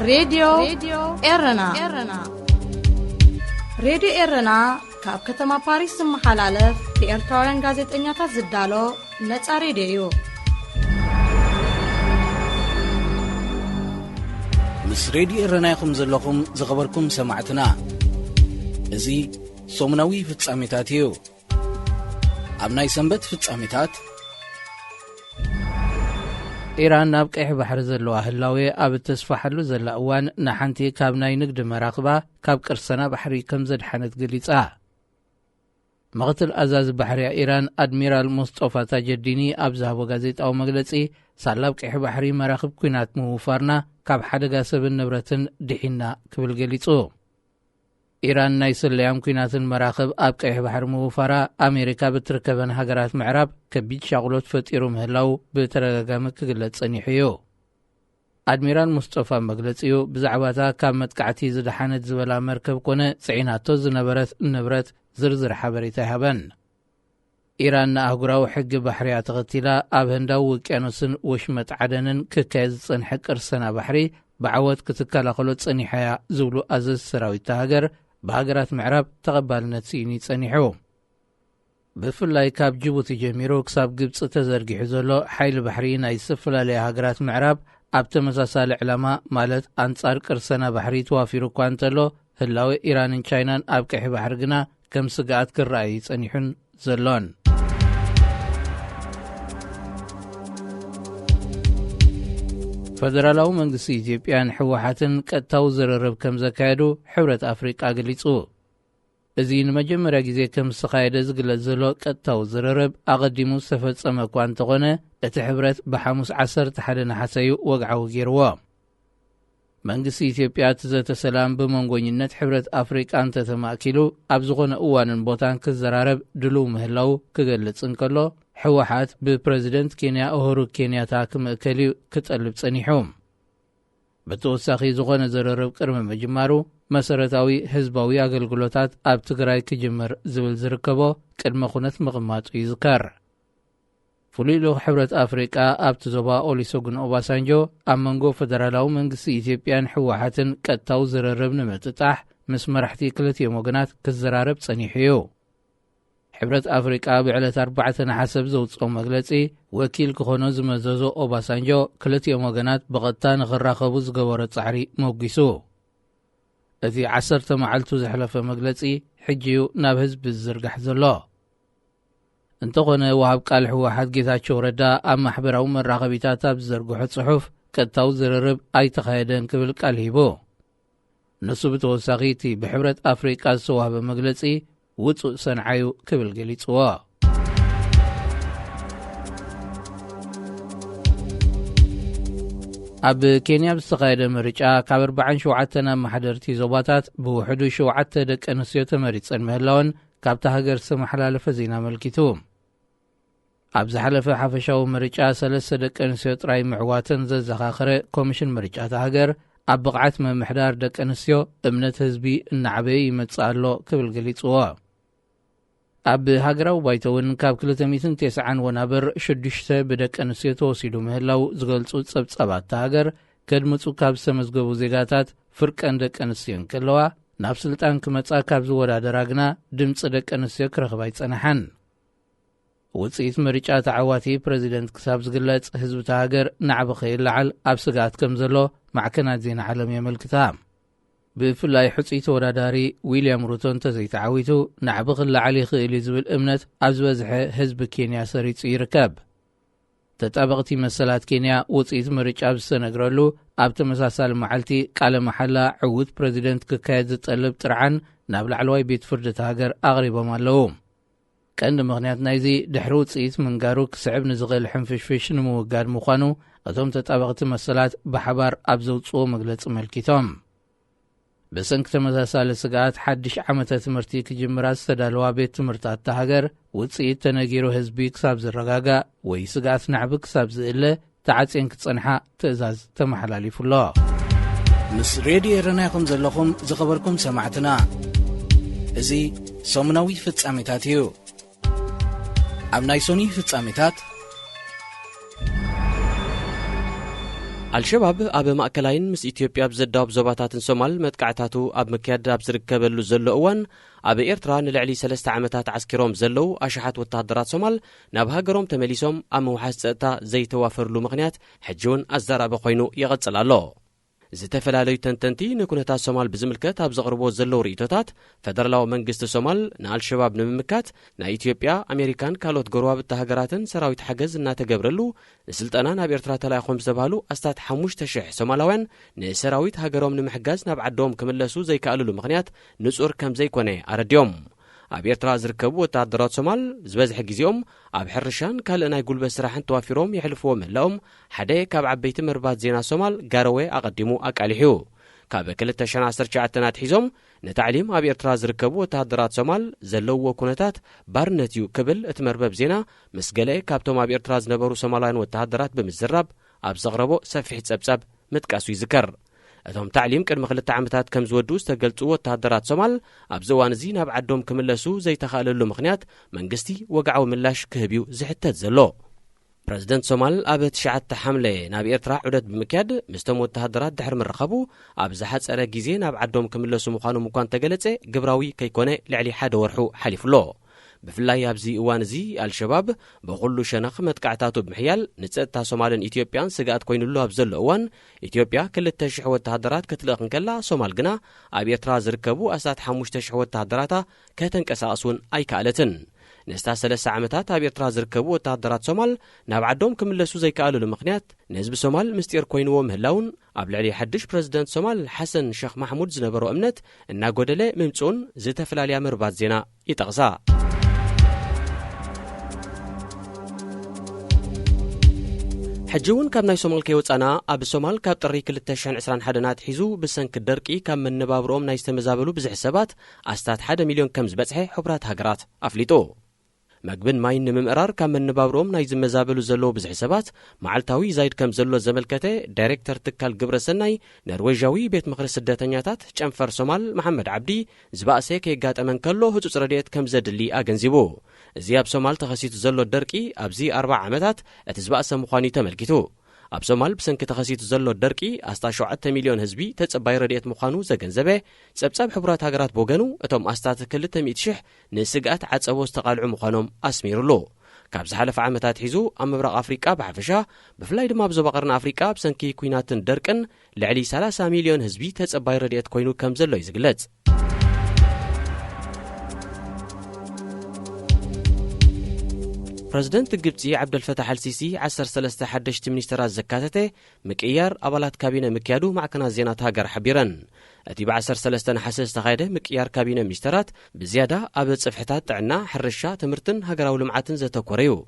ሬድዮ ኤረና ሬድዮ ኤረና ካብ ከተማ ፓሪስ ዝመሓላለፍ ብኤርትራውያን ጋዜጠኛታት ዝዳሎ ነፃ ሬድዮ እዩ። ምስ ሬድዮ ኤረና ይኹም ዘለኹም ዝኸበርኩም ሰማዕትና እዚ ሶሙናዊ ፍጻሜታት እዩ። ኣብ ናይ ሰንበት ፍጻሜታት ኢራን ናብ ቀይሕ ባሕሪ ዘለዋ ህላዌ ኣብ ተስፋሓሉ ዘላ እዋን ንሓንቲ ካብ ናይ ንግዲ መራኽባ ካብ ቅርሰና ባሕሪ ከም ዘድሓነት ገሊጻ። ምኽትል ኣዛዚ ባሕርያ ኢራን ኣድሚራል ሙስጦፋ ታጀዲኒ ኣብ ዝሃቦ ጋዜጣዊ መግለጺ ሳላብ ቀይሕ ባሕሪ መራኽብ ኩናት ምውፋርና ካብ ሓደጋ ሰብን ንብረትን ድሒና ክብል ገሊጹ። ኢራን ናይ ሰለያም ኩናትን መራኽብ ኣብ ቀይሕ ባሕሪ ምውፋራ ኣሜሪካ ብትርከበን ሃገራት ምዕራብ ከቢድ ሻቕሎት ፈጢሩ ምህላው ብተደጋጋሚ ክግለጽ ጸኒሑ እዩ። ኣድሚራል ሙስጦፋ መግለጺኡ ብዛዕባታ ካብ መጥቃዕቲ ዝደሓነት ዝበላ መርከብ ኮነ ጽዒናቶ ዝነበረት ንብረት ዝርዝር ሓበሬታ ይሃበን። ኢራን ንኣህጉራዊ ሕጊ ባሕርያ ተኸቲላ ኣብ ህንዳዊ ውቅያኖስን ወሽመጥ ዓደንን ክካየድ ዝጸንሐ ቅርሰና ባሕሪ ብዓወት ክትከላኸሎ ጸኒሐያ ዝብሉ ኣዘዝ ሰራዊት ሃገር ብሃገራት ምዕራብ ተቐባልነት ሲኢኒ ጸኒሑ። ብፍላይ ካብ ጅቡቲ ጀሚሩ ክሳብ ግብፂ ተዘርጊሑ ዘሎ ሓይሊ ባሕሪ ናይ ዝተፈላለየ ሃገራት ምዕራብ ኣብ ተመሳሳሊ ዕላማ ማለት ኣንጻር ቅርሰና ባሕሪ ተዋፊሩ እኳ እንተሎ ህላዊ ኢራንን ቻይናን ኣብ ቀይሕ ባሕሪ ግና ከም ስጋኣት ክረኣዩ ጸኒሑን ዘሎን። ፈደራላዊ መንግስቲ ኢትዮጵያን ሕወሓትን ቀጥታዊ ዝርርብ ከም ዘካየዱ ሕብረት ኣፍሪቃ ገሊጹ። እዚ ንመጀመርያ ግዜ ከም ዝተኻየደ ዝግለጽ ዘሎ ቀጥታዊ ዝርርብ ኣቐዲሙ ዝተፈጸመ እኳ እንተኾነ እቲ ሕብረት ብሓሙስ 11 ነሓሰ ወግዓዊ ገይርዎ። መንግስቲ ኢትዮጵያ ትዘተ ሰላም ብመንጎኝነት ሕብረት ኣፍሪቃ እንተተማእኪሉ ኣብ ዝኾነ እዋንን ቦታን ክዘራረብ ድልው ምህላው ክገልጽ እንከሎ ሕወሓት ብፕረዚደንት ኬንያ ኡሁሩ ኬንያታ ክምእከል ክጠልብ ጸኒሑ። ብተወሳኺ ዝኾነ ዝርርብ ቅድሚ ምጅማሩ መሰረታዊ ህዝባዊ ኣገልግሎታት ኣብ ትግራይ ክጅምር ዝብል ዝርከቦ ቅድመ ኩነት ምቕማጡ ይዝከር። ፍሉይ ልኡኽ ሕብረት ኣፍሪቃ ኣብቲ ዞባ ኦሉሴጉን ኦባሳንጆ ኣብ መንጎ ፈደራላዊ መንግስቲ ኢትዮጵያን ሕወሓትን ቀጥታዊ ዝርርብ ንምጥጣሕ ምስ መራሕቲ ክልቲኦም ወገናት ክዘራረብ ጸኒሑ እዩ። ሕብረት ኣፍሪቃ ብዕለት 4 ነሓሰ ዘውፅኦ መግለጺ ወኪል ክኾኖ ዝመዘዞ ኦባሳንጆ ክልቲኦም ወገናት ብቐጥታ ንኽራኸቡ ዝገበሮ ጻዕሪ መጊሱ። እቲ 10 መዓልቱ ዘሕለፈ መግለጺ ሕጂዩ ናብ ህዝቢ ዝዝርጋሕ ዘሎ እንተኾነ ወሃብ ቃል ሕወሓት ጌታቸው ረዳ ኣብ ማሕበራዊ መራኸቢታት ኣብ ዝዘርግሖ ጽሑፍ ቀጥታዊ ዝርርብ ኣይተኻየደን ክብል ቃል ሂቡ። ንሱ ብተወሳኺ እቲ ብሕብረት ኣፍሪቃ ዝተዋህበ መግለጺ ውፁእ ሰንዓዩ ክብል ገሊጽዎ። ኣብ ኬንያ ብዝተኻየደ ምርጫ ካብ 47 ኣማሓደርቲ ዞባታት ብውሕዱ 7 ደቂ ኣንስትዮ ተመሪፀን ምህላወን ካብቲ ሃገር ዝተመሓላለፈ ዜና ኣመልኪቱ። ኣብ ዝሓለፈ ሓፈሻዊ ምርጫ 3 ደቂ ኣንስትዮ ጥራይ ምዕዋተን ዘዘኻኽረ ኮሚሽን ምርጫት ሃገር ኣብ ብቕዓት መምሕዳር ደቂ ኣንስትዮ እምነት ህዝቢ እናዓበየ ይመጽእ ኣሎ ክብል ገሊጽዎ። ኣብ ሃገራዊ ባይቶ እውን ካብ 290 ወናብር 6 ብደቂ ኣንስትዮ ተወሲዱ ምህላው ዝገልጹ ጸብጸባት ሃገር ከድምፁ ካብ ዝተመዝገቡ ዜጋታት ፍርቀን ደቂ ኣንስትዮ እንከለዋ ናብ ስልጣን ክመጻ ካብ ዝወዳደራ ግና ድምፂ ደቂ ኣንስትዮ ክረኽባ ይጸንሐን። ውፅኢት ምርጫ ተዓዋቲ ፕረዚደንት ክሳብ ዝግለጽ ህዝቢ ሃገር ናዕቢ ኸይለዓል ኣብ ስጋኣት ከም ዘሎ ማዕከናት ዜና ዓለም የመልክታ። ብፍላይ ሕፁይ ተወዳዳሪ ዊልያም ሩቶ እንተዘይተዓዊቱ ናዕቢ ክለዓል ይኽእል ዝብል እምነት ኣብ ዝበዝሐ ህዝቢ ኬንያ ሰሪጹ ይርከብ። ተጣበቕቲ መሰላት ኬንያ ውፅኢት ምርጫ ብዝተነግረሉ ኣብ ተመሳሳሊ መዓልቲ ቃለ መሓላ ዕውት ፕረዚደንት ክካየድ ዝጠልብ ጥርዓን ናብ ላዕለዋይ ቤት ፍርዲ ሃገር ኣቕሪቦም ኣለዉ። ቀንዲ ምኽንያት ናይዚ ድሕሪ ውፅኢት ምንጋሩ ክስዕብ ንዝኽእል ሕንፍሽፍሽ ንምውጋድ ምዃኑ እቶም ተጣበቕቲ መሰላት ብሓባር ኣብ ዘውፅዎ መግለፂ መልኪቶም። ብሰንኪ ተመሳሳሊ ስጋኣት ሓድሽ ዓመተ ትምህርቲ ክጅምራ ዝተዳለዋ ቤት ትምህርታት ሃገር ውፅኢት ተነጊሩ ህዝቢ ክሳብ ዝረጋጋእ ወይ ስጋኣት ናዕቢ ክሳብ ዝእለ ተዓፅን ክጸንሓ ትእዛዝ ተመሓላሊፉሎ። ምስ ሬድዮ ኤረና ይኹም ዘለኹም ዝኸበርኩም ሰማዕትና እዚ ሰሙናዊ ፍጻሜታት እዩ። ኣብ ናይ ሶኒ ፍጻሜታት الشباب أب مأكلاين مس إثيوبيا بزداب زباتات سومال متقعتاتو أب مكياد أب زركبلو زلو أوان أب إيرترا نلعلي 3 عامات عسكروم زلو أشحات وتهدرات سومال ناب هاجروم تمليسوم أم وحاستا زي توافر له مغنيات حجون الزرابة خوينو يغتصل الله زتفلالي تنتنتي نكونتا سومال بزملكت أب زغربو زلو ريتوتات فدرلاو منجست سومال نال شباب نممكات نا إثيوبيا أمريكان كالوت غرواب التهجراتن سراويت حجز ناتجبرلو نسلطنا ناب إيرترا تلايخوم زبالو أستات 5,000 سومالاوين نسراويت هاجروم نمحجز ناب عدوم كملسو زي كالولو مغنيات نصور كم زي كوني أرديوم أب إيرترا زركبو وتعدرات سومال زبازح جزيوم أب حرشان كالنا يقول بسراحن توافيروم يحلفوهم لهم حدا كاب عبيت مربات زينا سومال قاروي أقدمو أكاليحيو كاب كلتا شان 10 حيزوم نتعليم أب إيرترا زركبو وتعدرات سومال زلو وكونتات بارنتيو كبل اتمربب زينا مسقلي كابتوم أب إيرترا زنبرو سومالين وتعدرات بمزرب أب زغربو سفح تسبسب متكاسو يذكر أتهم تعليم كرم خلت عامتات كم زودوس تقلت وتهدرات سومال أبزوان زين أبعدهم كملسو زي تخاللو مخنيات منقستي وقعوا ملاش كهبيو زحتت زلو بريزيدنت سومال أبت شعات حملة ناب إيرترا عدد بمكياد مستمو التهدرات دحر من رخبو أبزحات سأرا جيزين أبعدهم كملسو مخانو مكان تقلتي قبراوي كيكوني لعلي حاد ورحو حليف له بفلاي أبزي وانزي الشباب بقولو شنخ متقعتاتو بمحيال نتسأتا سومالن إثيوبيان سقات كوينلو أبزل أوان إثيوبيا كل التشح والتهدرات كتلقن كلا سومال قنا أبي يتراز ركبو أسات 5,000 والتهدراتا كتنك أساسون أي كالتن نستا 3 عامتات أبي يتراز ركبو والتهدرات سومال نابعدهم كملسو زي كالو لمخنيات نزب سومال مستير كوينو مهلاون أبلعلي حدش بريزيدنت سومال حسن شيخ محمود زنبرو أمنت إنا قدلي ممتون زتفلاليا مربات زينا يتغزا حجون كاب ناي سومال كيوصانا اب سومال كاب طري 2021 حيزو بسنك درقي كاب منبابروم ناي استمزابلو بزح سبات استات 1 مليون كم زبصحي حبرات هاجرات افليطو مقبن ماين نممرار كام منبابروم ناي زمزابلو زلو بزح سبات معلتاوي زايد كم زلو زملكته دايركتور تكال قبر سناي نرويجاوي بيت مخرس سداتنياتات چنفر سومال محمد عبدي زباسه كيغاطمن كلو هصص رديت كم زدلي اغنزيبو زياب سومال تخسيت زلو الدرقي ابزي 4 عامات اتزباسه مخاني تملكتو اب سومال بسنك تخسيت زلو الدرقي استا 7 مليون حزبي تصباي رديت مخانو زغنزبه صبصب حبرات هاجرات بوغنو اتم استات 200,000 نسقات عصبو استقالعو مخانوم اسميرلو كاب زحلف عامتات حيزو امبراق افريقيا بحفشا بفلاي دما بزبقرنا افريقيا بسنكي كويناتن درقن لعلي 30 مليون حزبي تصباي رديت كوينو كم زلو يزغلص بريزيدنت الجبتي عبد الفتاح السيسي 13 حدشت منسترات زكاتته مكيار أبالات كابينة مكيادو مع كنا زينات هاجر حبيرن أتي ب 13 حساس تغايده مكيار كابينة منسترات بزيادة أبد صفحتات تعنا حرشة تمرتن هاجر ولمعاتن زتكوريو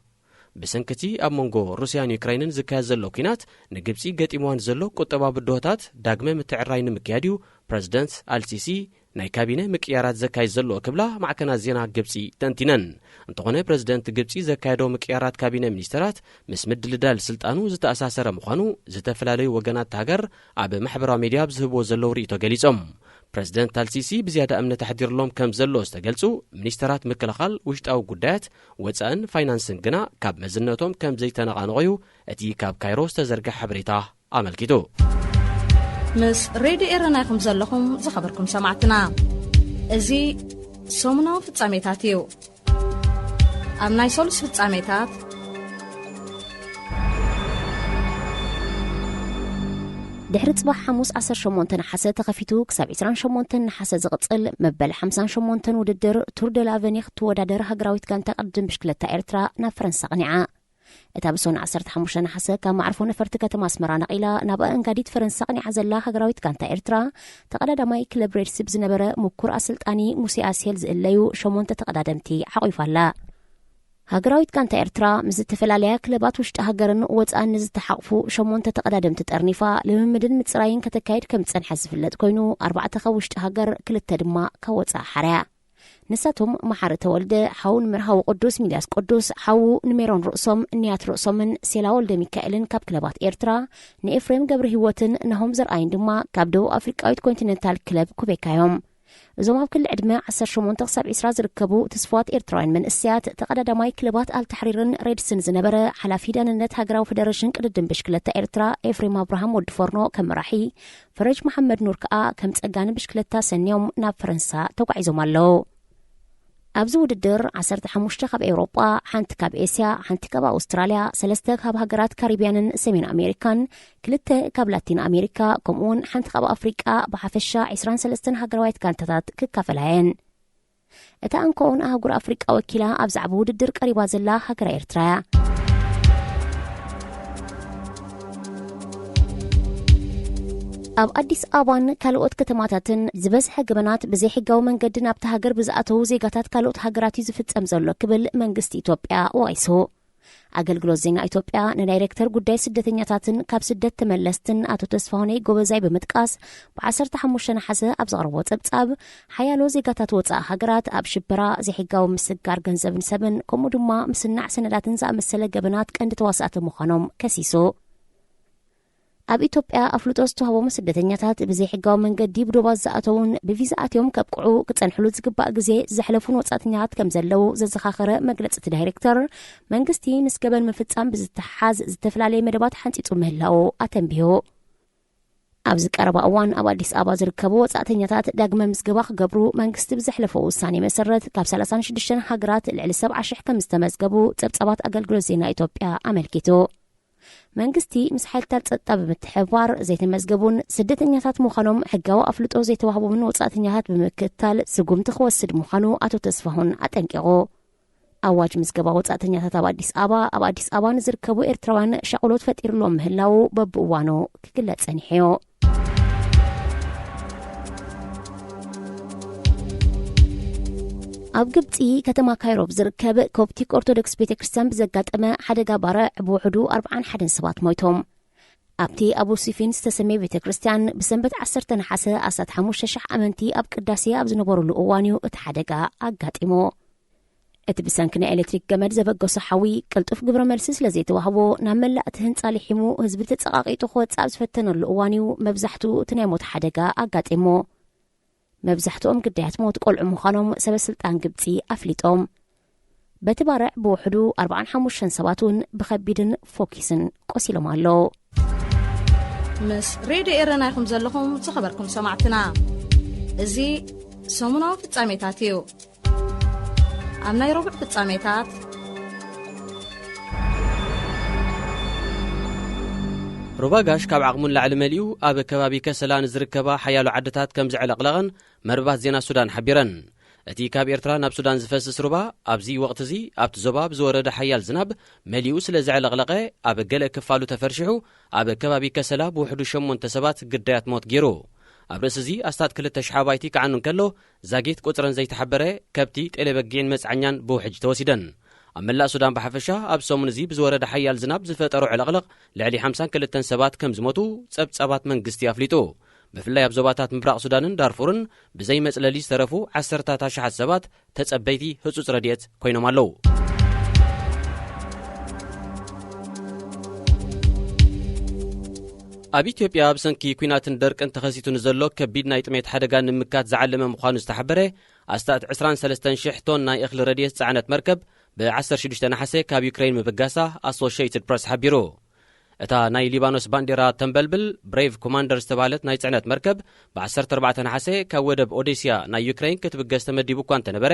بسنكتي أب مونغو روسيان يوكراينن زكاز زلو كينات نجبتي قد إيمان زلو كتبا بالدوهتات داقمة متعراين مكياديو بريزيدنت السيسي ناي كابينة مكيارات زكاي زلو كبلا مع كنا زينا جبسي تنتينن انتقونه بريزيدنت جبسي زكايدو مكيارات كابينة منسترات مسمد لدال سلطانو زتأساسر مخانو زتفلالي وغانات هاجر اب محبرا ميديا بزهبو زلو ريتو غليصوم بريزيدنت السيسي بزيادة أمن تحضير لهم كم زلو استقلصو منسترات مكلخال وشتاو قدات وصان فاينانسن غنا كاب مزنتهم كم زي تنقانغيو اتي كاب كايروس تزرق حبريتا عملكيتو مس راديو إيراناكم زلكم زخبركم سمعتنا ازي سومنا في التساميتاتيو أمناي سولس في التساميتات دحر صباح حموس 18 نحاسة تخفيتو كساب 28 نحاسة زغطل مبل 58 وددر تور دو لافينيغ تودادر هاجراويت كان تقدم بشكلتا إيرترا نا فرنسا قنعا اتابسون 15 نحاسة كما عرفو نفرت كتما اسمرا نقيلا نابا انقاديت فرنسا قنعا زلا هاجراويت كان تا إيرترا تقداد ماي كلبرير سيبز نبرا مكور أسلطاني موسي آسيال زئليو شمونتا تقدادمتي حقويفالا هاجراويت كانت إيرترا مزتفلاليا كلبات وشت هاجرن وصان نزتحقفو شمونتا تقدادم تترنيفا لممدن متصراين كتكايد كم تصنحز فلت كوينو 4 وشت هاجر كلتا دما كوصا حريا نساتهم محار تولد حاون مرهاو قدوس ميلياس قدوس حاو نميرون رؤسهم نيات رؤسهم سيلا ولد ميكائيلن كاب كلبات إيرترا نإفريم قبر هيوتن نهم زرعين دما كابدو أفريقاويت كونتيننتال كلب كوبيكايوم እዞም ኣብ ክልል ዕድመ 18 ክሳብ 20 ዝርከቡ ተስፋት ኤርትራውያን መንእስያት ተቀዳዳማይ ክለባት አልተሕሪርን ሬድስን ዝነበረ ሓላፊ ደህንነት ሃገራዊ ፌደሬሽን ቅድድም ብሽክለታ ኤርትራ ኤፍሬም አብርሃም ወዲ ፎርኖ ከም መራሒ ፈረጅ መሐመድ ኑር ከዓ ከም ጸጋኒ ብሽክለታ ሰንዮም ናብ ፈረንሳ ተጓዒዞም ኣለዉ። ኣብዚ ውድድር 15 ካብ ኤውሮጳ፣ ሓንቲ ካብ ኤስያ፣ ሓንቲ ካብ ኣውስትራልያ፣ 3 ካብ ሃገራት ካሪቢያንን ሰሜን ኣሜሪካን፣ 2 ካብ ላቲን ኣሜሪካ ከምኡውን ሓንቲ ካብ ኣፍሪቃ ብሓፈሻ 23 ሃገራዊት ጋንታታት ክካፈላየን። እታ እንኮውን ኣህጉር ኣፍሪቃ ወኪላ ኣብ ዛዕባ ውድድር ቀሪባ ዘላ ሃገር ኤርትራ እያ። ኣብ አዲስ አበባን ካልኦት ከተማታትን ዝበዝሐ ገበናት ብዘይ ሕጋዊ መንገዲ ናብቲ ሃገር ብዝኣተው ዜጋታት ካልኦት ሃገራት ዝፍጸም ዘሎ ክብል መንግስቲ ኢትዮጵያ ወቂሱ። አገልግሎት ዜና ኢትዮጵያ ንዳይሬክተር ጉዳይ ስደተኛታትን ካብ ስደት ተመለስትን አቶ ተስፋሁነይ ጎበዛይ በመጥቃስ ብ15 ነሓሰ ኣብ ዘቕረቦ ጸብጻብ ሓያሎ ዜጋታት ወፃኢ ሃገራት ኣብ ሽበራ ዘይሕጋዊ ምስጋር ገንዘብን ሰብን ከምኡ ድማ ምስናዕ ሰነዳትን ዝኣመሰለ ገበናት ቀንዲ ተዋሳእቲ ምዃኖም ከሲሱ። ኣብ ኢትዮጵያ ኣፍልጦ ዝተዋህቦም ስደተኛታት ብዘይ ሕጋዊ መንገዲ ብዶባ ዝኣተውን ብቪዛ ኣትዮም ከብቅዑ ክጸንሕሉ ዝግባእ ግዜ ዘሕለፉን ወጻእተኛታት ከም ዘለው ዘዘኻኸረ መግለጽቲ ዳይሬክተር መንግስቲ ምስ ገበን ምፍጻም ብዝተሓዝ ዝተፈላለየ መደባት ሓንፂጡ ምህላው ኣተንቢሁ። ኣብዚ ቀረባ እዋን ኣብ አዲስ አበባ ዝርከቡ ወጻእተኛታት ዳግመ ምዝገባ ክገብሩ መንግስቲ ብዘሕለፈ ውሳኔ መሰረት ካብ 36 ሃገራት ልዕሊ 70,000 ከም ዝተመዝገቡ ጸብጻባት አገልግሎት ዜና ኢትዮጵያ ኣመልኪቱ። መንግስቲ ምስ ሓይልታት ጸጥታ ብምትሕብባር ዘይተመዝገቡን ስደተኛታት ምዃኖም ሕጋዊ ኣፍልጦ ዘይተዋህቦምን ወጻእተኛታት ብምክትታል ስጉምቲ ክወስድ ምዃኑ አቶ ተስፋሁን ኣጠንቂቑ። ኣዋጅ ምዝገባ ወጻእተኛታት ኣብ አዲስ አበባ ንዝርከቡ ኤርትራውያን ሻቅሎት ፈጢሩሎም ምህላው በብእዋኑ ክግለጽ ጸኒሑ። ኣብ ግብፂ ከተማ ካይሮ ዝርከብ ኮፕቲክ ኦርቶዶክስ ቤተክርስትያን ብዘጋጠመ ሓደጋ ባርዕ ብውሕዱ 41 ሰባት ሞይቶም። ኣብቲ አቡ ሲፊን ዝተሰመየ ቤተክርስትያን ብሰንበት 10 ነሓሰ 15,000 ኣመንቲ ኣብ ቅዳሴ ኣብ ዝነበሩሉ እዋን እዩ እቲ ሓደጋ ኣጋጢሙ። እቲ ብሰንኪ ናይ ኤሌክትሪክ ገመድ ዘበገሶ ሓዊ ቅልጡፍ ግብረ መልሲ ስለ ዘይተዋህቦ ናብ መላእቲ ህንፃ ሊሒሙ ህዝቢ ተጸቃቂጡ ክወፅእ ኣብ ዝፈተነሉ እዋን እዩ መብዛሕትኡ እቲ ናይ ሞት ሓደጋ ኣጋጢሙ። መብዛሕትኦም ግዳያት ሞት ቆልዑ ምዃኖም ሰበስልጣን ግብፂ ኣፍሊጦም። በቲ ባርዕ ብውሕዱ 45 ሰባት እውን ብከቢድን ፎኪስን ቆሲሎም ኣለዉ። ምስ ሬድዮ ኤረና ይኹም ዘለኹም ዝኸበርኩም ሰማዕትና እዚ ሰሙናዊ ፍጻሜታት እዩ። ኣብ ናይ ረቡዕ ፍጻሜታት ሮባጋሽ ካብ ዓቕሙን ላዕሊ መሊኡ ኣብ ከባቢ ከሰላ ንዝርከባ ሓያሎ ዓድታት ከም ዝዕለቕለቐን መርባት ዜና ሱዳን ሓቢረን። እቲ ካብ ኤርትራ ናብ ሱዳን ዝፈስስ ሩባ ኣብዚ ወቕቲ እዚ ኣብቲ ዞባ ዝወረደ ሓያል ዝናብ መሊኡ ስለ ዝዕለቕለቐ ኣብ ገለ ክፋሉ ተፈርሺሑ ኣብ ከባቢ ከሰላ ብውሕዱ 8 ሰባት ግዳያት ሞት ገይሩ። ኣብ ርእሲ እዚ ኣስታት 2,000 ኣባይቲ ክዓኑ ከሎ ዛጌት ቁፅረን ዘይተሓበረ ከብቲ ጤሌበጊዕን መፅዓኛን ብውሕጅ ተወሲደን። ኣብ መላእ ሱዳን ብሓፈሻ ኣብ ሰሙን እዚ ብዝወረደ ሓያል ዝናብ ዝፈጠሩ ዕለቕለቕ ልዕሊ 52 ሰባት ከም ዝሞቱ ጸብጻባት መንግስቲ ኣፍሊጡ። ብፍላይ ኣብ ዞባታት ምብራቕ ሱዳንን ዳርፉርን ብዘይ መጽለሊ ዝተረፉ 10,000 ሰባት ተጸበይቲ ህጹጽ ረድኤት ኮይኖም ኣለዉ። ኣብ ኢትዮጵያ ብሰንኪ ኩናትን ደርቅን ተኸሲቱ ንዘሎ ከቢድ ናይ ጥሜት ሓደጋ ንምካት ዝዓለመ ምዃኑ ዝተሓበረ ኣስታት 23,000 ቶን ናይ እኽሊ ረድኤት ጸዓነት መርከብ ብ16 ነሓሰ ካብ ዩክሬን ምብጋሳ ኣሶሺየትድ ፕሬስ ሓቢሩ። እታ ናይ ሊባኖስ ባንዴራ ተንበልብል ብሬቭ ኮማንደር ዝተባሃለት ናይ ጽዕነት መርከብ ብ14 ነሓሰ ካብ ወደብ ኦዴስያ ናይ ዩክሬን ክትብገስ ተመዲቡ እኳ እንተነበረ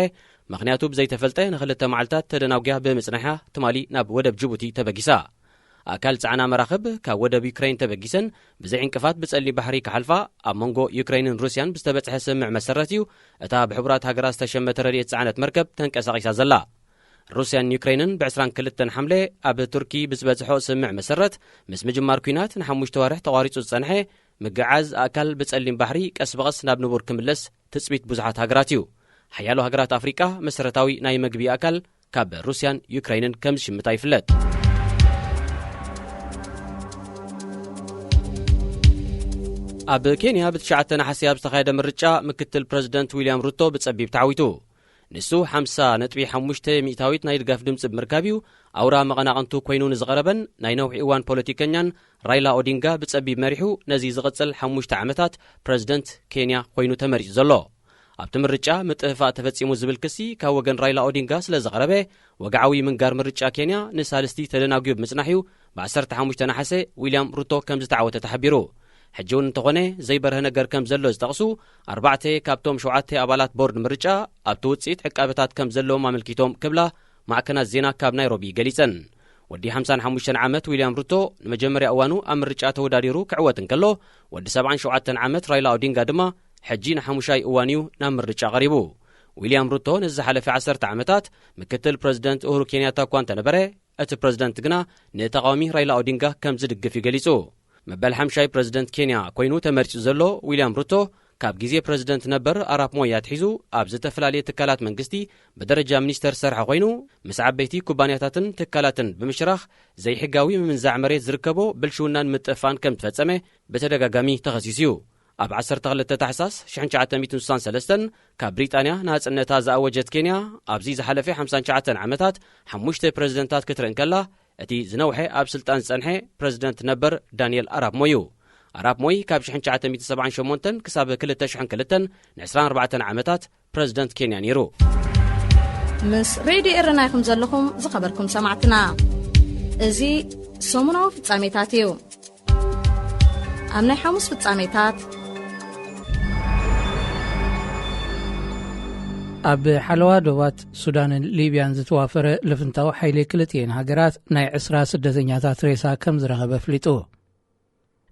ምኽንያቱ ብዘይተፈልጠ ንኽልተ መዓልታት ተደናውግያ ብምጽናሓ ትማሊ ናብ ወደብ ጅቡቲ ተበጊሳ። ኣካል ጸዓና መራኽብ ካብ ወደብ ዩክሬን ተበጊሰን ብዘይ ዕንቅፋት ብጸሊም ባሕሪ ክሓልፋ ኣብ መንጎ ዩክሬንን ሩስያን ብዝተበጽሐ ስምዕ መሰረት እዩ እታ ብሕቡራት ሃገራት ዝተሸመተ ረድኤት ጸዓነት መርከብ ተንቀሳቒሳ ዘላ። ሩስያን ዩክሬንን ብ22 ሓምለ ኣብ ቱርኪ ብዝበጽሖ ስምዕ መሰረት ምስ ምጅማር ኩናት ን5 ወርሕ ተቋሪጹ ዝጸንሐ ምግዓዝ ኣካል ብጸሊም ባሕሪ ቀስ በቐስ ናብ ንቡር ክምለስ ትጽቢት ብዙሓት ሃገራት እዩ። ሓያሎ ሃገራት ኣፍሪቃ መሰረታዊ ናይ መግቢ ኣካል ካብ ሩስያን ዩክሬንን ከም ዝሽምታ ይፍለጥ። ኣብ ኬንያ ብ9 ነሓሰ ኣብ ዝተኻየደ ምርጫ ምክትል ፕረዚደንት ዊልያም ሩቶ ብጸቢብ ተዓዊቱ። ንሱ 50.5% ናይ ድጋፍ ድምፂ ብምርካብ እዩ ኣውራ መቐናቕንቱ ኮይኑ ንዝቐረበን ናይ ነዊሕ እዋን ፖለቲከኛን ራይላ ኦዲንጋ ብጸቢብ መሪሑ ነዚ ዝቕጽል 5 ዓመታት ፕረዚደንት ኬንያ ኮይኑ ተመሪጹ ዘሎ። ኣብቲ ምርጫ ምጥህፋእ ተፈጺሙ ዝብል ክሲ ካብ ወገን ራይላ ኦዲንጋ ስለ ዘቕረበ ወግዓዊ ምንጋር ምርጫ ኬንያ ንሳልስቲ ተደናግዩ ብምጽናሕዩ ብ15 ነሓሰ ዊልያም ሩቶ ከም ዝተዓወተ ተሓቢሩ ሕጂ እውን እንተኾነ ዘይበርህ ነገር ከም ዘሎ ዝጠቕሱ 4 ካብቶም 7 ኣባላት ቦርድ ምርጫ ኣብቲ ውጽኢት ዕቃበታት ከም ዘለዎም ኣመልኪቶም ክብላ ማዕከናት ዜና ካብ ናይሮቢ ገሊጸን ወዲ 55 ዓመት ዊልያም ሩቶ ንመጀመርያ እዋኑ ኣብ ምርጫ ተወዳዲሩ ክዕወት እንከሎ ወዲ 77 ዓመት ራይላ ኦዲንጋ ድማ ሕጂ ንሓሙሻይ እዋን እዩ ናብ ምርጫ ቀሪቡ ዊልያም ሩቶ ንዝሓለፈ 10 ዓመታት ምክትል ፕረዚደንት ኡሁሩ ኬንያታ እኳ እንተነበረ እቲ ፕረዚደንት ግና ንተቃዋሚ ራይላ ኦዲንጋ ከም ዝድግፍ ይገሊጹ መበል 5ይ ፕረዚደንት ኬንያ ኮይኑ ተመሪጹ ዘሎ ዊልያም ሩቶ ካብ ግዜ ፕረዚደንት ነበር ኣራፕ ሞይ ኣትሒዙ ኣብ ዝተፈላለየ ትካላት መንግስቲ በደረጃ ሚኒስተር ሰርሐ ኮይኑ ምስ ዓበይቲ ኩባንያታትን ትካላትን ብምሽራኽ ዘይሕጋዊ ምምንዛዕ መሬት ዝርከቦ ብልሽውናን ምጥፋን ከም ተፈጸመ በተደጋጋሚ ተኸሲሱ እዩ ኣብ 12 ታሕሳስ 1963 ካብ ብሪጣንያ ናጽነታ ዝኣወጀት ኬንያ ኣብዚ ዝሓለፈ 59 ዓመታት 5 ፕረዚደንታት ክትርኢ እንከላ እቲ ዝነውሐ ኣብ ስልጣን ዝጸንሐ ፕረዚደንት ነበር ዳንኤል ኣራፕ ሞይ እዩ ኣራፕ ሞይ ካብ 1978 ክሳብ 2002 ን24 ዓመታት ፕረዚደንት ኬንያ ነይሩ ምስ ሬድዮ ኤረናይኩም ዘለኹም ዝኸበርኩም ሰማዕትና እዚ ሰሙናዊ ፍጻሜታት እዩ ኣብ ናይ ሐሙስ ፍጻሜታት ኣብ ሓለዋ ዶባት ሱዳንን ሊብያን ዝተዋፈረ ልፍንታዊ ሓይሊ ክልቲአን ሃገራት ናይ 20 ስደተኛታት ሬሳ ከም ዝረኸበ ፍሊጡ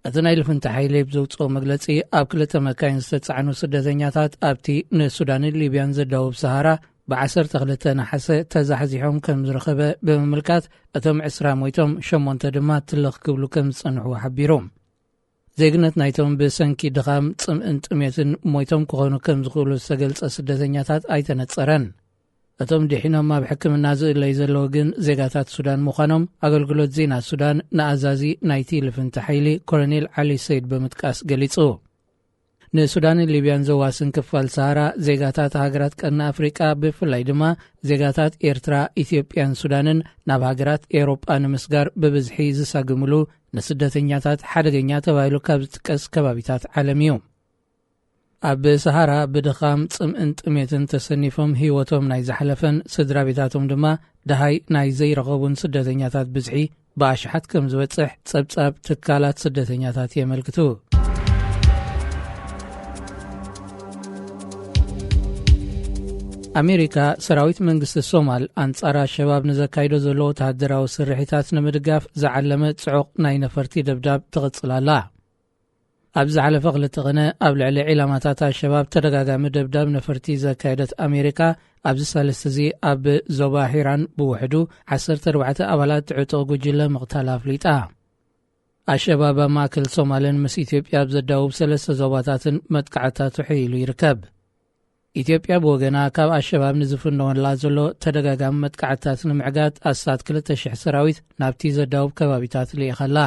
እቲ ናይ ልፍንታ ሓይሊ ብዘውፅኦ መግለጺ ኣብ 2 መካይን ዝተጻዕኑ ስደተኛታት ኣብቲ ንሱዳንን ሊብያን ዘዳውብ ሰሃራ ብ12 ነሓሰ ተዛሕዚሖም ከም ዝረኸበ ብምምልካት እቶም 20 ሞይቶም 8 ድማ ትልኽ ክብሉ ከም ዝጸንሑ ሓቢሮም ዜግነት ናይቶም ብሰንኪ ድኻም ጽምእን ጥሜትን ሞይቶም ክኾኑ ከም ዝኽእሉ ዝተገልጸ ስደተኛታት ኣይተነጸረን እቶም ድሒኖም ኣብ ሕክምና ዝእለይ ዘለዎ ግን ዜጋታት ሱዳን ምዃኖም ኣገልግሎት ዜና ሱዳን ንኣዛዚ ናይቲ ልፍንቲ ሓይሊ ኮሎኔል ዓሊ ሰይድ ብምጥቃስ ገሊጹ ንሱዳንን ሊብያን ዘዋስን ክፋል ሰሃራ ዜጋታት ሃገራት ቀርኒ ኣፍሪቃ ብፍላይ ድማ ዜጋታት ኤርትራ ኢትዮጵያን ሱዳንን ናብ ሃገራት ኤውሮጳ ንምስጋር ብብዝሒ ዝሳግምሉ ንስደተኛታት ሓደገኛ ተባሂሉ ካብ ዝጥቀስ ከባቢታት ዓለም እዩ ኣብ ሰሃራ ብድኻም ጽምእን ጥሜትን ተሰኒፎም ህይወቶም ናይ ዝሓለፈን ስድራ ቤታቶም ድማ ደሃይ ናይ ዘይረኸቡን ስደተኛታት ብዝሒ ብኣሽሓት ከም ዝበጽሕ ጸብጻብ ትካላት ስደተኛታት የመልክቱ ኣሜሪካ ሰራዊት መንግስቲ ሶማል አንጻራ ሸባብ ንዘካይዶ ዘሎ ወተሃደራዊ ስርሒታት ንምድጋፍ ዝዓለመ ጽዑቕ ናይ ነፈርቲ ደብዳብ ትቕጽላላ ኣብ ዝሓለፈ 2 ቀነ ኣብ ልዕሊ ዒላማታት ሸባብ ተደጋጋሚ ደብዳብ ነፈርቲ ዘካይደት ኣሜሪካ ኣብዚ ሳለስተ እዚ ኣብ ዞባ ሂራን ብውሕዱ 14 ኣባላት ዕጡቕ ጉጅለ ምቕታል ኣፍሊጣ ኣሸባብ ማእከል ሶማልን ምስ ኢትዮጵያ ብዘዳውብ 3 ዞባታትን መጥቃዕታት ሒሉ ይርከብ ኢትዮጵያ ብወገና ካብ ኣሸባብ ንዝፍነወላ ዘሎ ተደጋጋሚ መጥቃዕታት ንምዕጋት ኣሳት 2000 ሰራዊት ናብቲ ዘዳውብ ከባቢታት ልኢኸላ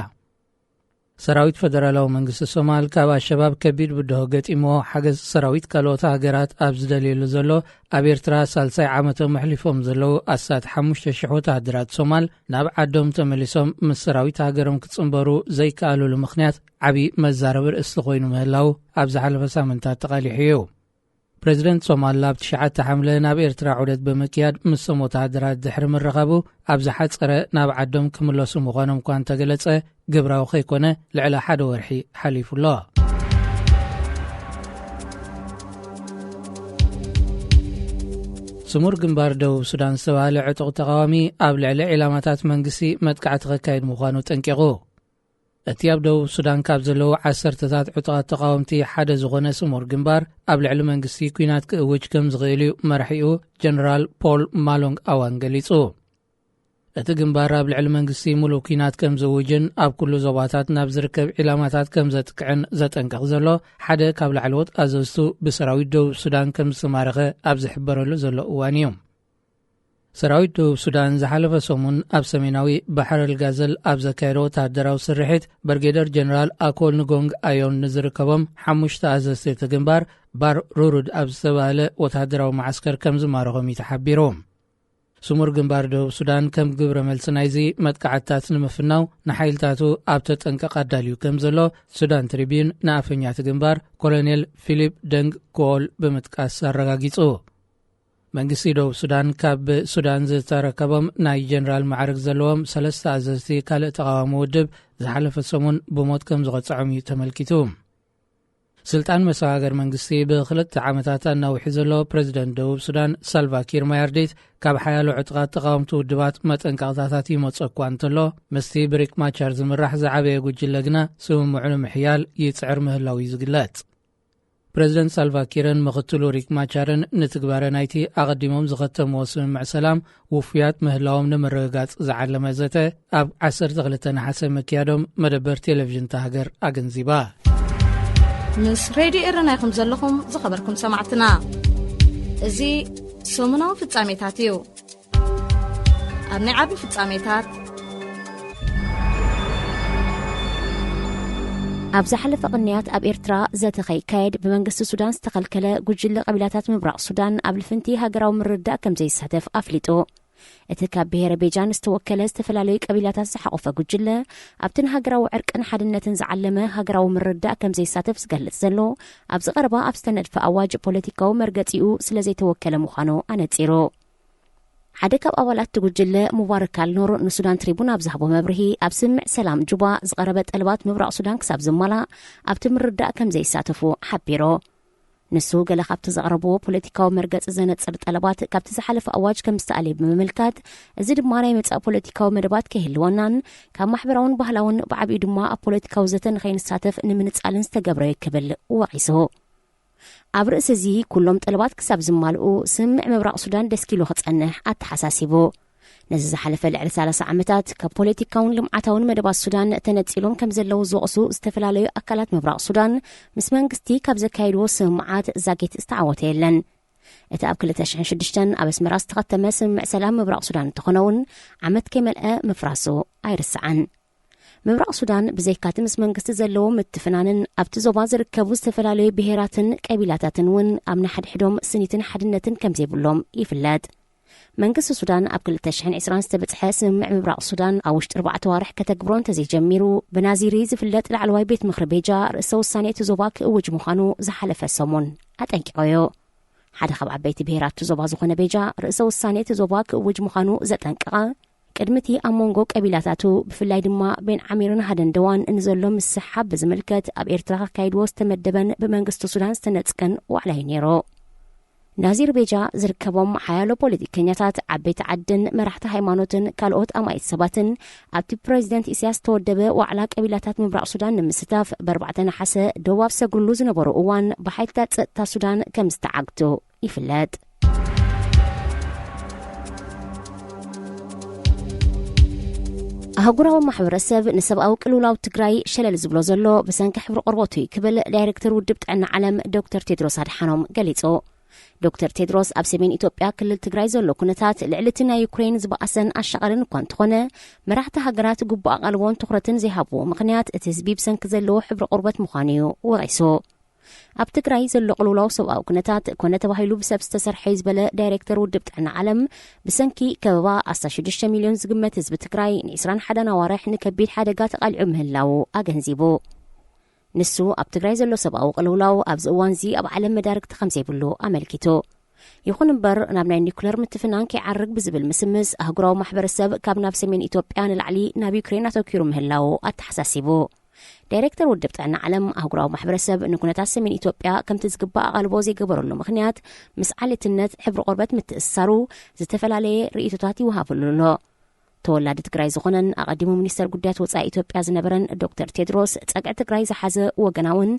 ሰራዊት ፌደራላዊ መንግስቲ ሶማል ካብ ኣሸባብ ከቢድ ብድሆ ገጢሞ ሓገዝ ሰራዊት ካልኦት ሃገራት ኣብ ዝደልየሉ ዘሎ ኣብ ኤርትራ ሳልሳይ ዓመቶም መሕሊፎም ዘለዉ ኣሳት 5,000 ወተሃደራት ሶማል ናብ ዓዶም ተመሊሶም ምስ ሰራዊት ሃገሮም ክጽንበሩ ዘይከኣሉሉ ምኽንያት ዓብዪ መዛረቢ ርእስቲ ኮይኑ ምህላው ኣብ ዝሓለፈ ሳምንታት ተቓሊሑ እዩ ፕሬዚደንት ሶማል ኣብ 9 ሐምለ ናብ ኤርትራ ዑደት ብምክያድ ምስ ወተሃደራት ድሕሪ ምረኸቡ ኣብ ዝሓፀረ ናብ ዓዶም ክምለሱ ምዃኖም እኳ እንተገለጸ ግብራዊ ከይኮነ ልዕሊ 1 ወርሒ ሓሊፉሎ ስሙር ግንባር ደቡብ ሱዳን ዝተባሃለ ዕጡቕ ተቃዋሚ ኣብ ልዕሊ ዒላማታት መንግስቲ መጥቃዕቲ ከካይድ ምዃኑ ጠንቂቑ እቲ ኣብ ደቡብ ሱዳን ካብ ዘለዉ 10ታት ዕጡቓት ተቃወምቲ ሓደ ዝኾነ ስሙር ግንባር ኣብ ልዕሊ መንግስቲ ኩናት ክእውጅ ከም ዝኽእል እዩ መራሒኡ ጀነራል ፖል ማሎንግ ኣዋን ገሊጹ እቲ ግንባር ኣብ ልዕሊ መንግስቲ ሙሉእ ኩናት ከም ዝውጅን ኣብ ኩሉ ዞባታት ናብ ዝርከብ ዒላማታት ከም ዘጥቅዕን ዘጠንቅቕ ዘሎ ሓደ ካብ ላዕለዎት ኣዘዝቱ ብሰራዊት ደቡብ ሱዳን ከም ዝተማረኸ ኣብ ዝሕበረሉ ዘሎ እዋን እዩ ሰራዊት ደቡብ ሱዳን ዝሓለፈ ሰሙን ኣብ ሰሜናዊ ባሕረ ልጋዘል ኣብ ዘካየዶ ወተሃደራዊ ስርሒት ብርጌደር ጀነራል ኣኮል ንጎንግ ኣዮን ንዝርከቦም 5 ኣዘዝቲ እቲ ግንባር ባር ሩሩድ ኣብ ዝተባሃለ ወተሃደራዊ ማዓስከር ከም ዝማረኾም ተሓቢሩ ስሙር ግንባር ደቡብ ሱዳን ከም ግብረ መልሲ ናይዚ መጥቃዕትታት ንምፍናው ንሓይልታቱ ኣብ ተጠንቀቕ ኣዳልዩ ከም ዘሎ ሱዳን ትሪቢዩን ንኣፈኛት ግንባር ኮሎኔል ፊሊፕ ደንግ ኮል ብምጥቃስ ኣረጋጊጹ። መንግስቲ ደቡብ ሱዳን ካብ ሱዳን ዝተረከቦም ናይ ጀነራል ማዕረግ ዘለዎም 3 ኣዘዝቲ ካልእ ተቃዋሚ ውድብ ዝሓለፈ ሰሙን ብሞት ከም ዝቐፅዖም እዩ ተመልኪቱ። ስልጣን መሰጋገር መንግስቲ ብ2 ዓመታት ኣናውሒ ዘሎ ፕሬዚደንት ደቡብ ሱዳን ሳልቫኪር ማያርዲት ካብ ሓያሎ ዕጥቃት ተቃወምቲ ውድባት መጠንቀቕታታት ይመጽእ እኳ እንተሎ ምስቲ ብሪክ ማቻር ዝምራሕ ዝዓበየ ጉጅለ ግና ስምምዕ ንምሕያል ይጽዕር ምህላው እዩ ዝግለጽ። ፕሬዚደንት ሳልቫኪርን ምኽትሉ ሪክ ማቻርን ንትግባረ ናይቲ ኣቐዲሞም ዝኸተምዎ ስምምዕ ሰላም ውፍያት ምህላዎም ንምርግጋጽ ዝዓለመ ዘተ ኣብ 12 ነሓሰ መክያዶም መደበር ቴሌቪዥን ሃገር ኣገንዚባ። ምስ ሬድዮ ኤረና ይኹም ዘለኹም ዝኸበርኩም ሰማዕትና እዚ ሰሙናዊ ፍጻሜታት እዩ። ኣብ ናይ ዓቢ ፍጻሜታት ኣብ ዝሓለፈ ቅንያት ኣብ ኤርትራ ዘተኸይካየድ ብመንግስቲ ሱዳን ዝተኸልከለ ጉጅለ ቀቢላታት ምብራቕ ሱዳን ኣብ ልፍንቲ ሃገራዊ ምርዳእ ከም ዘይሳተፍ ኣፍሊጡ። እቲ ካብ ብሔረ ቤጃን ዝተወከለ ዝተፈላለዩ ቀቢላታት ዝሓቆፈ ጉጅለ ኣብቲ ሃገራዊ ዕርቅን ሓድነትን ዝዓለመ ሃገራዊ ምርዳእ ከም ዘይሳተፍ ዝገልጽ ዘሎ ኣብ ዝቐረባ ኣብ ዝተነድፈ ኣዋጅ ፖለቲካዊ መርገጺኡ ስለ ዘይተወከለ ምዃኑ ኣነጺሩ። ሓደ ካብ ኣባላት ጉጅለ ሙባረክ አልኑር ንሱዳን ትሪቡን ኣብ ዝሃቦ መብርሂ ኣብ ስምዕ ሰላም ጁባ ዝቐረበ ጠለባት ምብራቕ ሱዳን ክሳብ ዝመላእ ኣብቲ ምርዳእ ከም ዘይሳተፉ ሓቢሩ። ንሱ ገለ ካብቲ ዘቕረብዎ ፖለቲካዊ መርገፂ ዘነጽር ጠለባት ካብቲ ዝሓለፈ ኣዋጅ ከም ዝተኣለየ ብምምልካት እዚ ድማ ናይ መጻእ ፖለቲካዊ መደባት ከይህልወናን ካብ ማሕበራውን ባህላውን ብዓብዩ ድማ ኣብ ፖለቲካዊ ዘተ ንኸይንሳተፍ ንምንጻልን ዝተገብረ ክብል ወቂሱ። ኣብ ርእሲ እዚ ኩሎም ጠለባት ክሳብ ዝማልኡ ስምዕ ምብራቕ ሱዳን ደስኪሉ ክጸንሕ ኣተሓሳሲቡ። ነዚ ዝሓለፈ ልዕሊ 30 ዓመታት ካብ ፖለቲካውን ልምዓታውን መደባት ሱዳን ተነጺሎም ከም ዘለው ዝወቕሱ ዝተፈላለዩ ኣካላት ምብራቕ ሱዳን ምስ መንግስቲ ካብ ዘካይድዎ ስምዓት ዛጌት ዝተዓወተ የለን። እቲ ኣብ 2006 ኣብ ኣስመራ ዝተኸተመ ስምዕ ሰላም ምብራቕ ሱዳን እንተኾነውን ዓመት ከይመልአ ምፍራሱ ኣይርስዓን። ምብራቕ ሱዳን ብዘይካቲ ምስ መንግስቲ ዘለዎ ምትፍናንን ኣብቲ ዞባ ዝርከቡ ዝተፈላለዩ ብሄራትን ቀቢላታትን እውን ኣብ ናሕድሕዶም ስኒትን ሓድነትን ከም ዘይብሎም ይፍለጥ። መንግስቲ ሱዳን ኣብ 2020 ዝተበጽሐ ስምምዕ ምብራቕ ሱዳን ኣብ ውሽጢ 4 ዋርሕ ከተግብሮ እንተዘይጀሚሩ ብናዚሪ ዝፍለጥ ላዕለዋይ ቤት ምክሪ ቤጃ ርእሰ ውሳኔ እቲ ዞባ ክእውጅ ምዃኑ ዝሓለፈ ሰሙን ኣጠንቂቖዮ። ሓደ ካብ ዓበይቲ ብሄራት ዞባ ዝኾነ ቤጃ ርእሰ ውሳኔ እቲ ዞባ ክእውጅ ምዃኑ ዘጠንቀቐ ቅድሚቲ ኣብ መንጎ ቀቢላታቱ ብፍላይ ድማ ቤን ዓሚርን ሃደንደዋን እንዘሎ ምስሓብ ብዝምልከት ኣብ ኤርትራ ካይድዎ ዝተመደበን ብመንግስቲ ሱዳን ዝተነጽቀን ዋዕላይ ነይሩ። ናዚር ቤጃ ዝርከቦም ሓያሎ ፖለቲከኛታት ዓበይቲ ዓድን መራሕቲ ሃይማኖትን ካልኦት ኣማይት ሰባትን ኣብቲ ፕሬዚደንት ኢሳያስ ተወደበ ዋዕላ ቀቢላታት ምብራቕ ሱዳን ንምስታፍ ብ4 ነሓሰ ደዋብ ሰግርሉ ዝነበሩ እዋን ብሓይልታት ጸጥታ ሱዳን ከም ዝተዓግቱ ይፍለጥ። ኣህጉራዊ ማሕበረሰብ ንሰብኣዊ ቅልውላው ትግራይ ሸለል ዝብሎ ዘሎ ብሰንኪ ሕብሪ ቆርበቱ ክብል ዳይሬክተር ውድብ ጥዕና ዓለም ዶክተር ቴድሮስ ኣድሓኖም ገሊጹ። ዶክተር ቴድሮስ ኣብ ሰሜን ኢትዮጵያ ክልል ትግራይ ዘሎ ኩነታት ልዕልቲ ናይ ዩክሬን ዝበኣሰን ኣሻቐርን እኳ እንተኾነ መራሕቲ ሃገራት ግቡእ ኣቓልቦን ትኹረትን ዘይሃብዎ ምኽንያት እቲ ህዝቢ ብሰንኪ ዘለዎ ሕብሪ ቆርበት ምዃኑ እዩ ወቂሱ። ኣብ ትግራይ ዘሎ ቅልውላው ሰብኣዊ ኩነታት ኮነ ተባሂሉ ብሰብ ዝተሰርሐ ዝበለ ዳይሬክተር ውድብ ጥዕና ዓለም ብሰንኪ ከበባ 16 ሚልዮን ዝግመት ህዝቢ ትግራይ ን21 ኣዋርሕ ንከቢድ ሓደጋ ተቓልዑ ምህላው ኣገንዚቡ። ንሱ ኣብ ትግራይ ዘሎ ሰብኣዊ ቅልውላው ኣብዚ እዋን እዚ ኣብ ዓለም መዳርግቲ ከም ዘይብሉ ኣመልኪቱ። ይኹን እምበር ናብ ናይ ኒኩለር ምትፍናን ከይዓርግ ብዝብል ምስምስ ኣህጉራዊ ማሕበረሰብ ካብ ናብ ሰሜን ኢትዮጵያ ንላዕሊ ናብ ዩክሬን ኣተኪሩ ምህላው ኣተሓሳሲቡ። ዳይሬክተር ውድብ ጥዕና ዓለም ኣህጉራዊ ማሕበረሰብ ንኩነታት ሰሜን ኢትዮጵያ ከምቲ ዝግባእ ኣቓልቦ ዘይገበረሉ ምኽንያት ምስ ዓሌትነት ሕብሪ ቆርበት ምትእስሳሩ ዝተፈላለየ ርእቶታት ይወሃብሉ ኣሎ። ተወላዲ ትግራይ ዝኾነን ኣቐዲሙ ሚኒስተር ጉዳያት ወጻኢ ኢትዮጵያ ዝነበረን ዶክተር ቴድሮስ ጸግዒ ትግራይ ዝሓዘ ወገናውን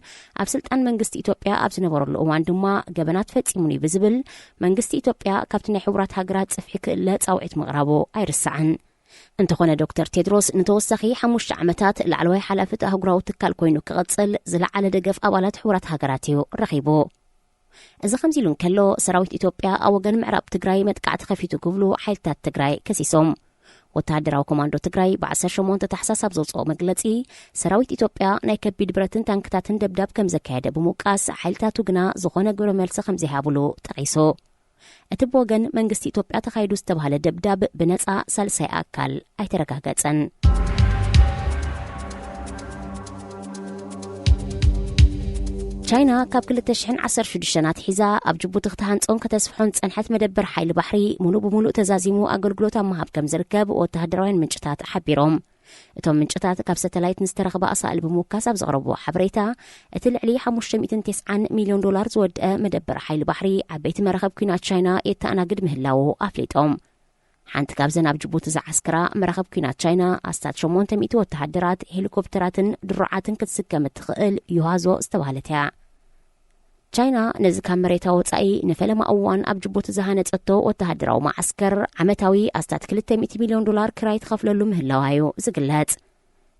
ኣብ ስልጣን መንግስቲ ኢትዮጵያ ኣብ ዝነበረሉ እዋን ድማ ገበናት ፈጺሙኒ ብዝብል መንግስቲ ኢትዮጵያ ካብቲ ናይ ሕቡራት ሃገራት ጽፍሒ ክእለ ጻውዒት ምቕራቡ ኣይርስዓን። እንተኾነ ዶክተር ቴድሮስ ንተወሳኺ 5 ዓመታት ላዕለዋይ ሓላፍቲ ኣህጉራዊ ትካል ኮይኑ ክቐጽል ዝለዓለ ደገፍ ኣባላት ሕቡራት ሃገራት እዩ ረኺቡ። እዚ ከምዚ ኢሉ እንከሎ ሰራዊት ኢትዮጵያ ኣብ ወገን ምዕራብ ትግራይ መጥቃዕቲ ከፊቱ ክብሉ ሓይልታት ትግራይ ከሲሶም። ወታደራዊ ኮማንዶ ትግራይ ብ18 ታሕሳስ ኣብ ዘውፅኦ መግለጺ ሰራዊት ኢትዮጵያ ናይ ከቢድ ብረትን ታንክታትን ደብዳብ ከም ዘካየደ ብምውቃስ ሓይልታቱ ግና ዝኾነ ግብረ መልሲ ከም ዘይሃብሉ ጠቒሱ። እቲ ብወገን መንግስቲ ኢትዮጵያ ተኻይዱ ዝተባሃለ ደብዳብ ብነጻ ሳልሳይ ኣካል ኣይተረጋገጸን። ቻይና ካብ 2016 ኣትሒዛ ኣብ ጅቡቲ ክትሃንጾን ከተስፍሖን ጸንሐት መደበር ሓይሊ ባሕሪ ሙሉእ ብሙሉእ ተዛዚሙ ኣገልግሎት ኣብ ምሃብ ከም ዝርከብ ወተሃደራውያን ምንጭታት ሓቢሮም። እቶም ምንጭታት ካብ ሳተላይት ንዝተረኸበ ኣሳእሊ ብምውካስ ኣብ ዘቕረቡ ሓበሬታ እቲ ልዕሊ $590 ሚልዮን ዝወድአ መደበር ሓይሊ ባሕሪ ዓበይቲ መራኸብ ኩናት ቻይና የተኣናግድ ምህላው ኣፍሊጦም። ሓንቲ ካብዘን ኣብ ጅቡቲ ዝዓስክራ መራኸብ ኩናት ቻይና ኣስታት 800 ወተሃደራት ሄሊኮፕተራትን ድሩዓትን ክትስከም እትኽእል ዩሃዞ ዝተባሃለት እያ። ቻይና ነዚ ካብ መሬታ ወጻኢ ንፈለማ እዋን ኣብ ጅቡቲ ዝሃነጸቶ ወተሃደራዊ ማዓስከር ዓመታዊ ኣስታት $200 ሚልዮን ክራይ ትኸፍለሉ ምህላዋዩ ዝግለጽ።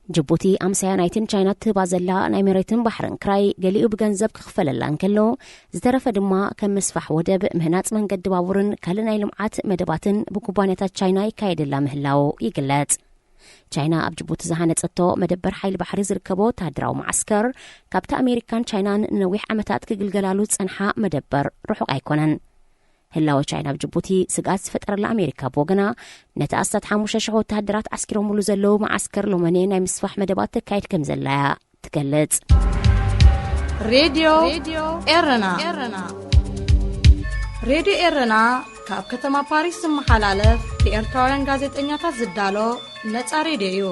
ጅቡቲ ኣምሳያናይትን ቻይና ትህባ ዘላ ናይ መሬትን ባሕርን ክራይ ገሊኡ ብገንዘብ ክኽፈለላ እንከሎ ዝተረፈ ድማ ከም ምስፋሕ ወደብ ምህናፅ መንገዲ ባቡርን ካልእ ናይ ልምዓት መደባትን ብኩባንያታት ቻይና ይካየደላ ምህላው ይግለጽ። ቻይና ኣብ ጅቡቲ ዝሃነጸቶ መደበር ሓይሊ ባሕሪ ዝርከቦ ወተሃደራዊ ማዓስከር ካብቲ ኣሜሪካን ቻይናን ንነዊሕ ዓመታት ክግልገላሉ ጸንሓ መደበር ርሑቕ ኣይኮነን። ህላወ ቻይና ኣብ ጅቡቲ ስጋት ዝፈጠረላ ኣሜሪካ ብወገና ነቲ ኣስታት 5,000 ወተሃደራት ዓስኪሮምሉ ዘለዉ ማዓስከር ሎመኔ ናይ ምስፋሕ መደባት ተካይድ ከም ዘላያ ትገልጽ። ሬድዮ ኤረና ሬድዮ ኤረና ካብ ከተማ ፓሪስ ዝመሓላለፍ ብኤርትራውያን ጋዜጠኛታት ዝዳሎ ነጻ ሬድዮ እዩ።